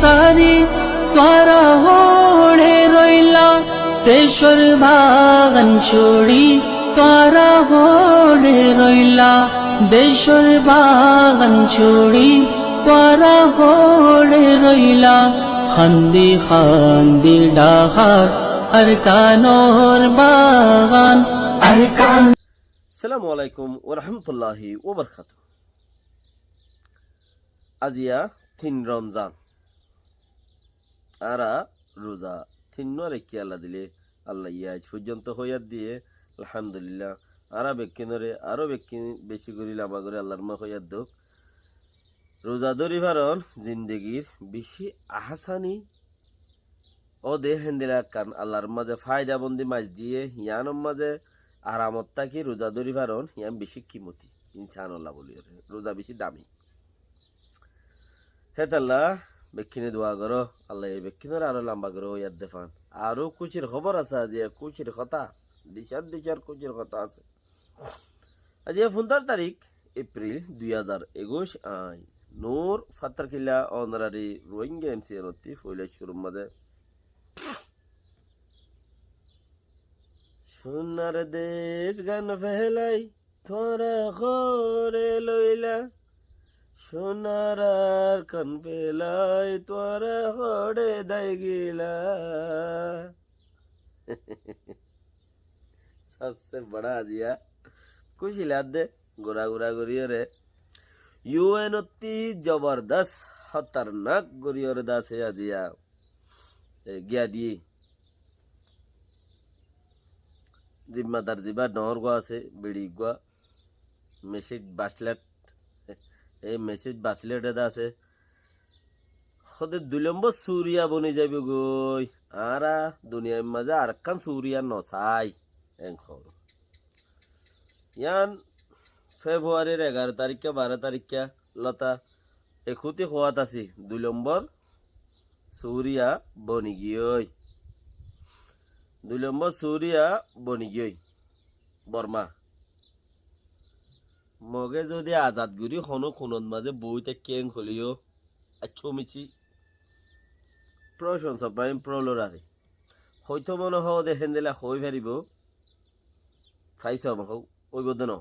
সারি তোরা হড়ে রইলা দেশর বাগান ছড়ি তোরা হড়ে রইলা দেশর বাগান ছড়ি তোরা হড়ে রইলা খান্দি খান্দি ডাহার আর কানোর বাগান আর কান। আসসালামু আলাইকুম ওয়া রাহমাতুল্লাহি ওয়া বারাকাতুহু। আজিয়া 3 রমজান আরা রোজা 3 রেখে আল্লাহ দিলে আল্লাহ আজ পর্যন্ত হইয়ার দিয়ে আলহামদুলিল্লাহ আরা বেকিনরে আরো বেশি করি লামা করে আল্লাহর মা হইয়ার দোক রোজা ধরি ভারণ জিন্দগির বেশি আহসানি ও দেহেন দিলা কান আল্লাহর মাঝে ফায়দা বন্দি মাছ দিয়ে হিয়ানোর মাঝে আরামত থাকি রোজা ধরি ভারণ হিয়াম বেশি কিমতি ইনশাআল্লাহ বলি রোজা বেশি দামি হে তাল্লাহ বেক্ষিনে দোয়া করো আল্লাহ এই বেক্ষিনের আরো লম্বা করো ইয়াদ দেফান আরো কুচির খবর আছে যে কুচির কথা দিশার কুচির কথা আছে আজ 15 তারিখ এপ্রিল 2021 আই নূর ফাত্তার কিল্লা অনারারি রোহিঙ্গা এমসি রতি ফইলে শুরুর মাঝে সোনার দেশ গান ফেলাই তোরা ঘরে লইলা সোনার আর কান পেলাই তোরা ঘরে দাই গিলা সবসে বড় আজিয়া খুশি লাদ দে গোরা গোরা গড়িয়ে রে ইউএন অতি জবরদস্ত খতরনাক গড়িয়ে দাসে আজিয়া গিয়া দিয়ে জিম্মাদার জিবা ডর গোয়া আছে বিড়ি গোয়া মেসেজ বাসলেট এই মেসেজ বাসলেট এটা আছে সদে 2 নম্বর সুরিয়া বনি যাবে গই আরা দুনিয়ার মাঝে আর কান সুরিয়া নসাই এংখর ইয়ান ফেব্রুয়ারির 11 তারিখে 12 তারিখে লতা এখুতি খোয়াত আছি 2 নম্বর সুরিয়া বনি গিয়ে 2 নম্বর সুরিয়া বনি গিয়ে বর্মা মগে যদি আজাদ গুরি হনো খুনত মাঝে বইতে কেং হলিও আচ্ছো মিছি প্রশংসা পাইম প্রলরারে হয়তো মনে হও দেখেন দিলা হই ফেরিব খাইছ আমাকে ওই বদন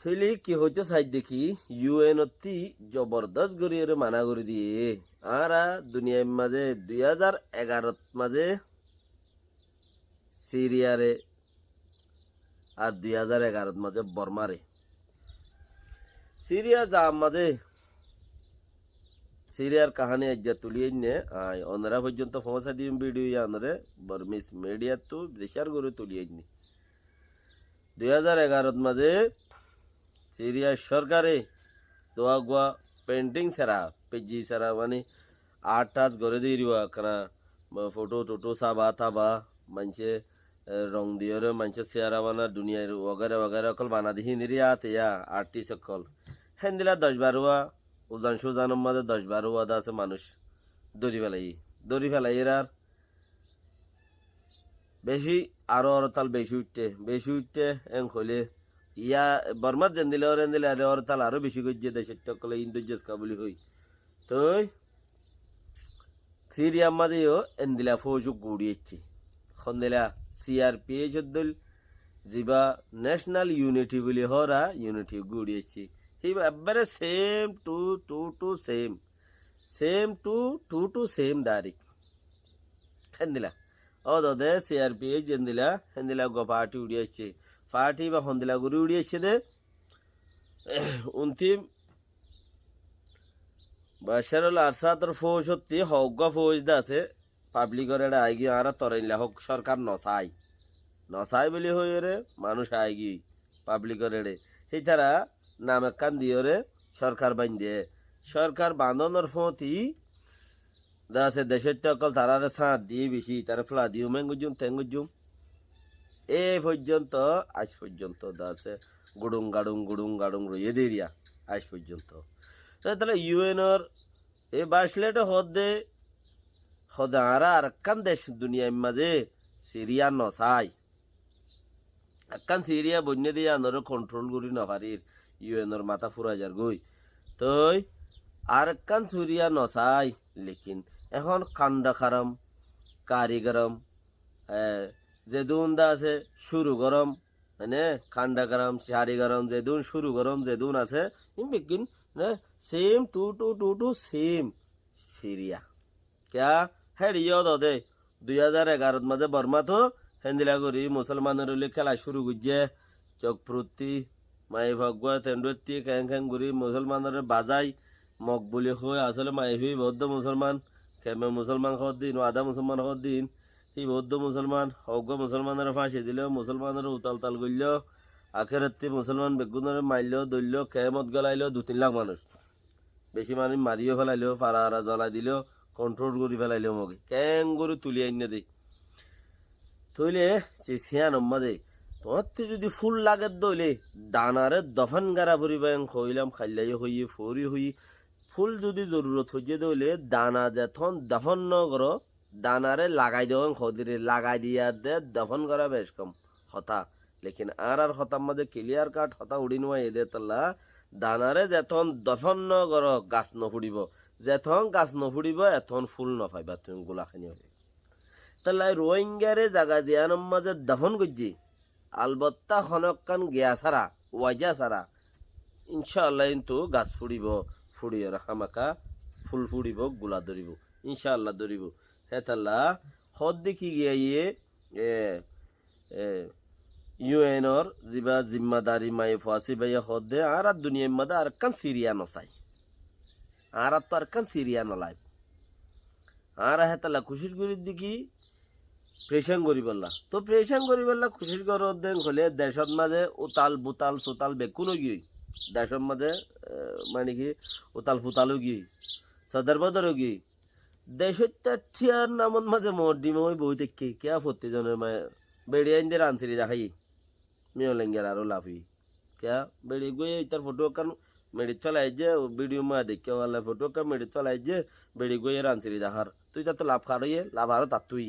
ছেলে কি হইতো সাইড দেখি ইউএন অতি জবরদস্ত গড়িয়ে মানা করে দিয়ে আরা দুনিয়ার মাঝে 2011 মাঝে সিরিয়ারে আর 2011 মাঝে বর্মারে সিরিয়া যা মাঝে সিরিয়ার কাহানি আজ্জা তুলিয়ে নে আয় অনরা পর্যন্ত সমস্যা দিম ভিডিও আনরে বর্মিস মিডিয়া তো দেশার গড়ে তুলিয়ে নি 2011 মাঝে সিরিয়ার সরকারে দোয়া গোয়া পেন্টিং সারা পেজি সারা মানে 8 গড়ে দিয়ে দিবা কানা ফটো টোটো সাবা থাবা মানছে রং দিয়ে মানুষের চেহারা বানা দুনিয়ার ওগারে ওগারে অকল বানা দিহি নিরিয়া তেয়া আর্টিস্ট অকল হেন দিলা 10-12 উজান সুজানের মাঝে 10-12 আছে মানুষ দড়ি ফেলাই এরার বেশি আরো তাল বেশি উঠতে এং হলে ইয়া বর্মার যেন দিলে আরে ওর তাল আরো বেশি গজ্জে দেশের টকলে ইন্দোজেস কাবুলি হই তো সিরিয়ার মাঝেও এন দিলা ফৌজুক গুড়িয়েছে খন দিলা সিআরপিএইচ দল জিবা ন্যাশনাল ইউনিটি বলে হরা ইউনিটি গুড়িয়েছি একবারে সেম টু সেম দাঁড়ি হেন দিলা ও দে সিআরপিএইচ যেন দিলা হেন দিলা গো পার্টি উড়িয়েছে পার্টি বা হন্দিলা গুড়ি উড়িয়েছে দে অন্তিম বাশারুল আসাদর ফৌজ সত্যি হজ্ঞা ফৌজ দা আছে পাবলিকর এটা আইগি আরা তরাইলা হোক সরকার নসাই বলি হই রে মানুষ আইগি পাবলিকর এড়ে সেই তারা নাম কান দিয়ে রে সরকার বান্ধে সরকার বাঁধনের ফতি দা আছে দেশের অকল তারারে সাঁত দিয়ে বেশি তারা ফ্লা দিও মেঙ্গুজুম তেঙ্গুজুম এ পর্যন্ত আজ পর্যন্ত দা আছে গুড়ুং গাড়ুং রইয়ে দেরিয়া আজ পর্যন্ত তাহলে ইউএনর এ বাসলেটে হদে আরা আর কান দেশ দুনিয়ার মাঝে সিরিয়া নসাই একখান সিরিয়া বন্যে দিয়ে আনরে কন্ট্রোল করি নপারির ইউএনর মাথা ফুরা যার গই তই আর কান চুরিয়া নচাই লেকিন এখন কান্দা খারাম কারিগরম যেদুন দা আছে শুরু গরম মানে কান্দা গরম শাড়ি গরম যেদুন শুরু গরম যেদুন আছে in begin same to same Syria ক্যা হ্যাঁ ইয়দ দে 2011 মাঝে বর্মা তো হেন্দিলা করি মুসলমানের খেলা শুরু করছে চোখ প্রতি মাই ভগবা তেন্ডুতি ক্যাং ক্যাং করি মুসলমানের বাজাই মকবুলি হয়ে আসলে মাই হুই বৌদ্ধ মুসলমান কেমে মুসলমান হওয়ার দিন আধা মুসলমান হওয়ার দিন এই বৌদ্ধ মুসলমান হগ্গ মুসলমানের ফাঁসি দিল মুসলমানের উতাল তাল করল আখেরাত্তি মুসলমান বেগুনের মারল দৈল কেমত গলাইল 2-3 লাখ মানুষ বেশি মানুষ মারিও ফেলাইল ফারা হারা জ্বলাই দিল কন্ট্রোল করে ফেলাইল মগে ক্যাং করে তুলি আইনে দেই তৈলে সিয়ান দে তোমার যদি ফুল লাগে দইলে দানারে দফন গারা ফুরিবাং খইলাম খাইলাই হইয়ে ফরি হই ফুল যদি জরুরত হইয়ে দইলে দানা যেথন দফন ন কর দানারে লাগাই দেওয়ান খদিরে লাগাই দিয়া দে দফন করা বেশ কম হতা লেকিন আর হতার মাঝে ক্লিয়ার কাট হতা উড়ি নোয়া এদে তাল্লা দানারে যেথন দফন ন কর গাছ নফুড়িব যেথন গাছ নফুড়িব এথন ফুল নফাইবা তুমি গোলাখানি হবে তাহলে রোহিঙ্গারে জাগা জিয়ানোর মাঝে দফন করছি আলবত্তা হনকান গিয়া সারা ওয়াজা সারা ইনশাআল্লাহ কিন্তু গাছ ফুড়িব ফুড়িয়ে রাখামাকা ফুল ফুড়িব গোলা ধরিব ইনশাআল্লাহ ধরিব হেতাল্লা হদ দেখি গিয়া ইয়ে ইউএনর যিবা জিম্মাদারি মাই ফাঁসি বাইয়া হদ দে আর দুনিয়ার মধ্যে আর কান সিরিয়া নচাই আর তো আর কান সিরিয়া নলাই আর হেতাল্লা খুশির গুড়ির দিকি প্রেশান করি বললা তো প্রেশান করি বললা খুশির ঘর দেন হলে দেশত মাঝে উতাল বুতাল সুতাল বেকুনও গিয়ে দেশত মাঝে মানে কি উতাল ফুতালও গিয়ে সদর বদরও গিয়ে দেশার নামত মাঝে মর্দি মই বই দেখি কে ফতি জনের মায়ে বেড়ে আইন দিয়ে রানছিরি দেখাই মেয় লেঙ্গের আরও লাভি কে বেড়ে গিয়ে তার ফটো কান মেডিট চলাই যে ভিডিও মা দেখে ওয়ালা ফটো কান মেডিট চলাই যে বেড়ে গিয়ে রানছিরি দেখার তুই তার তো লাভ খারইয়ে লাভ আরও তার তুই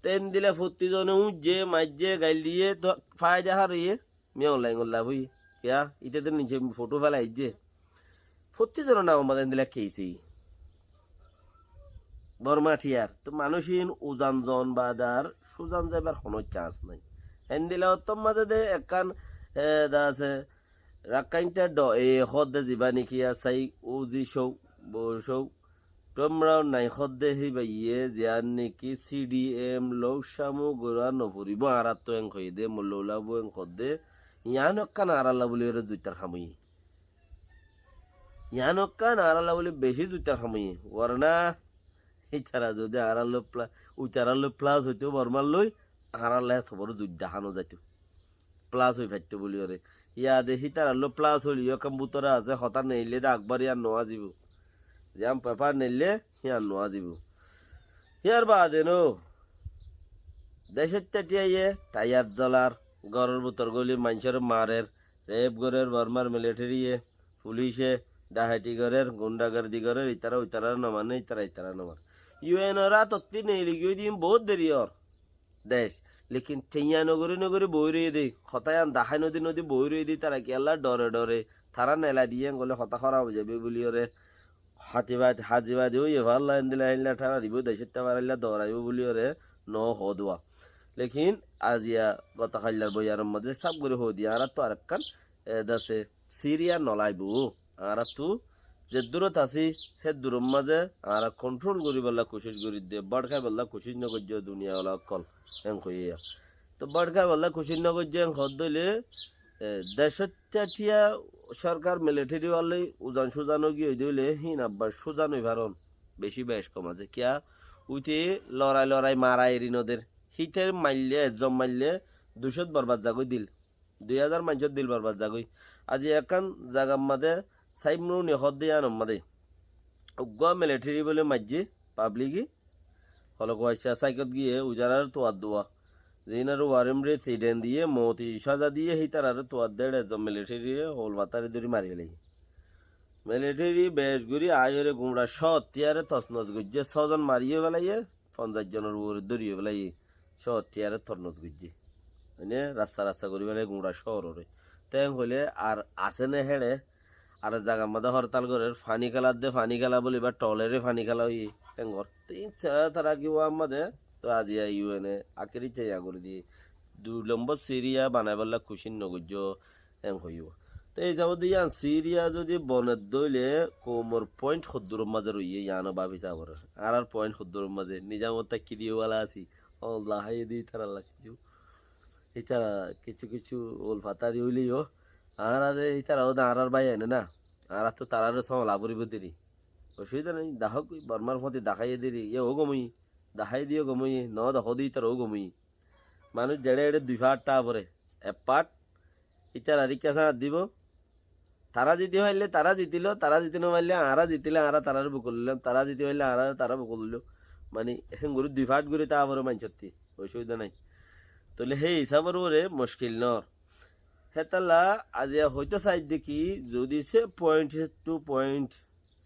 তেন দিলে ফুর্তি জনে উজ্জে মাইজে গাইল দিয়ে তো ফাই দেখার ইয়ে মেয়ে অনলাইন করলা বুই কেয়া ইতে তো নিচে ফটো ফেলাই যে ফুর্তি জন না আমাদের দিলে খেয়েছি বর্মা ঠিয়ার তো মানুষিন উজান জন বাদার সুজান যাবার কোনো চান্স নাই হেন দিলে অতম মাঝে দে একান আছে রাকাইনটা এ হদ দে যিবা নেকি আছাই ও জি সৌ বৌ সৌ তোমরাও নাই খদ্দে হি বাইয়ে জিয়ান নেকি CDM লোক সামু গোড়া নফুরিব আর তো এং খই দে মল্লাবু এং খদ্দে ইয়ানকান আরাল্লা বলি ওরে জুইতার খামুই ইয়ানকান আরাল্লা বলি বেশি জুইতার খামুই ওরনা ইতারা যদি আরাল্লো প্লাস হইতো বর্মার লই আরাল্লা থবর জুই দেখানো যাইতো প্লাস হই ফাইতো বলি ওরে ইয়া দেখি তারাল্লো প্লাস হলিও কম্পিউটার আছে হতা নেইলে আকবার ইয়ার নোয়া যাব যাম পেপার নিলে হিয়ার নোয়া যাব হিয়ার বাদে নো দেশের তেটিয়ে টায়ার জ্বলার গড়ের বুতর গলি মানুষের মারের রেপ গড়ের বর্মার মিলিটারিয়ে পুলিশে ডাহাটি গড়ের গুন্ডাগর্দি গড়ের ইতারা নমানে ইতারা নমান ইউএনরা তত্তি নেই লিখিয়ে দিন বহুত দেরি ওর দেশ লেকিন ঠেইয়া নগরী বই রয়ে দেই হতায়ান দাহাই নদী বই রয়ে দিই তারা কি আল্লাহ ডরে তারা নেলা দিয়ে গলে হতা খারাপ হয়ে যাবে বলি ওরে হাজিবাদ ওই ভাল্লা দিলা ঠারা দিব দেশের তাবারাইলা দৌড়াইব বলি ওরে ন হদুয়া লেকিন আজিয়া গত খাইলার বইয়ার মাঝে সাব করে হো দিয়া আর তো আরেকখান দাসে সিরিয়া নলাইব আর তো যে দূরত আছি সে দূরের মাঝে আর কন্ট্রোল করি বললা কোশিশ করি দে বড়খাই বললা কোশিশ নকর্য দুনিয়া ওলা অকল এং কইয়া তো বড়খাই বললা কোশিশ নকর্য এং হদ দইলে দেশতিয়া সরকার মিলিটারি ওয়ালে উজান সুজানো গিয়ে দিলে হিন আব্বার সুজানোই ভারণ বেশি বেশ কম আছে কিয়া উইতে লড়াই মারা এরি নদের হিটের মারলে এজম মারলে 200 বরবাদ জাগই দিল 2000 মানুষের দিল বরবাদ জাগই আজি একান জাগার মাঝে সাইমনু নেহদ দিয়ে আনম মাদে উগ্র মিলিটারি বলে মাঝে পাবলিকি হলক হয়েছে সাইকত গিয়ে উজারার তোয়ার দোয়া জিনার ওয়ারেমরে সিডেন দিয়ে মতি সাজা দিয়ে হিতার তোয়ার দেড় এজম মিলিটারি হোল বাতারে ধরে মারি ফেলাই মিলিটারি বেশ গুড়ি আয়রে গুমড়া সতিয়ারে তসনস গুজে 6 জন মারিয়ে ফেলাইয়ে 50 জনের উপরে ধরিয়ে ফেলাই সতিয়ারে তসনস গুজে মানে রাস্তা করে ফেলাই গুমড়া শহরে তেম হলে আর আসে না হেড়ে আর জায়গার মধ্যে হরতাল করে ফানি খেলার দে ফানি খেলা বলি বা টলেরে ফানি খেলা হই টেঙ্গর তারা কি ও আমাদের তো আজি ইউএনএ আখেরি চেয়া করে দিয়ে 2 নম্বর সিরিয়া বানাই বললে খুশি নগর্য এং হইব তো এই যাব দিয়া সিরিয়া যদি বনের দইলে কোমর পয়েন্ট সদ্দুর মাঝে রইয়ে ইয়ানো ভাবি চাবর আর পয়েন্ট সদ্দুর মাঝে নিজা মতো কি দিওয়ালা আছি লাহাই দিই তারা কিছু এছাড়া কিছু কিছু ওল ফাতারি হইলেও আর এছাড়াও আর ভাই এনে না আর তো তারারও সমলা পরিব দেরি অসুবিধা নেই দাহক বর্মার মধ্যে দেখাইয়ে দেরি ও গমই দেখাই দিও গমই ন দেখ দিই তার ও গমই মানুষ জেড়ে এড়ে 2 পার্টটা পরে 1 পার্ট ইটার আর কাছে দিব তারা জিতে পারলে তারা জিতিল তারা জিতে পারলে আরা জিতিলে আরা তারার বুক করলাম তারা জিতে পারলে আরা তারা বুক করলো মানে এখন গরু 2 পার্ট করে তারপরে মানছতি অসুবিধা নাই তাহলে সেই হিসাবের ওরে মুশকিল নর হেতালা আজ হয়তো সাইড দেখি যদি সে পয়েন্ট টু পয়েন্ট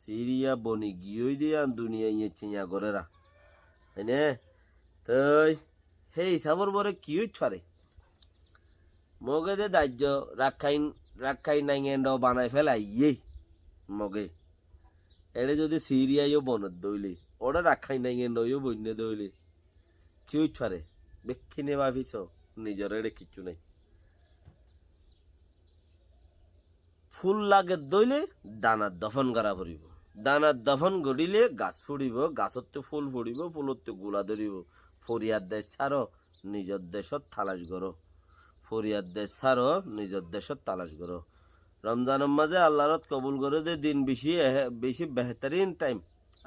সিরিয়া বনি গিয়ে দিয়ে দুনিয়া ইয়ে চিয়া গরেরা হয়নে তাই সেই হিসাবের বরে কি হচ্ছে মগে দে দাহ্য রাখাই নাইঙ্গেন্ড বানাই ফেলাই ইয়ে মগে এড়ে যদি সিরিয়াইও বনত দইলে ওটা রাখাই নাইঙ্গেন্ডও বন্য দইলে কি হচ্ছে বেক্ষিনে ভাবিস নিজের এড়ে কিচ্ছু নাই ফুল লাগে দইলে দানার দফন করা পড়িব দানার দফন গড়িলে গাছ ফুড়িব গাছত ফুল ফুড়িব ফুলত গোলা ধরিব ফরিয়ার দেশ ছাড়ো নিজের দেশত থালাস করো ফরিয়ার দেশ ছাড়ো নিজের দেশত তালাশ করো রমজানের মাঝে আল্লাহরত কবুল করে দে দিন বেশি বেশি বেহতরিন টাইম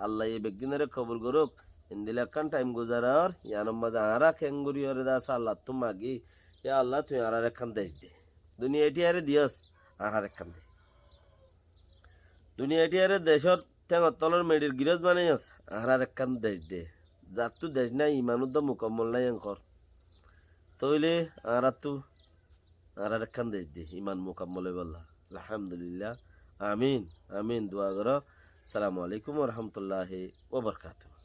আল্লাহ এই বেগিনারে কবুল করুক ইন্দিলাকান টাইম গুজারার ইয়ানোর মাঝে আরা খেঙ্গুরি হরে দাস আল্লাহ তুম মাগি ইয়া আল্লাহ তুই আর একখান দেশ দে দুনিয়া এটি আরে দিয়স আর একখান দে দুনিয়া এটি আরে দেশর ঠেঙর তলর মেডির গিরজ বানাইস আর একখান দেশ দে যার তো দেশ নাই ইমানুদ্দ মুকম্মল নাই এঙ্কর তইলে আর তো আর একখান দেশ দে ইমান মুকম্মল বললা আলহামদুলিল্লাহ আমিন আমিন দোয়া করো আসসালামু আলাইকুম ওয়া রাহমাতুল্লাহি ওয়া বারাকাতুহু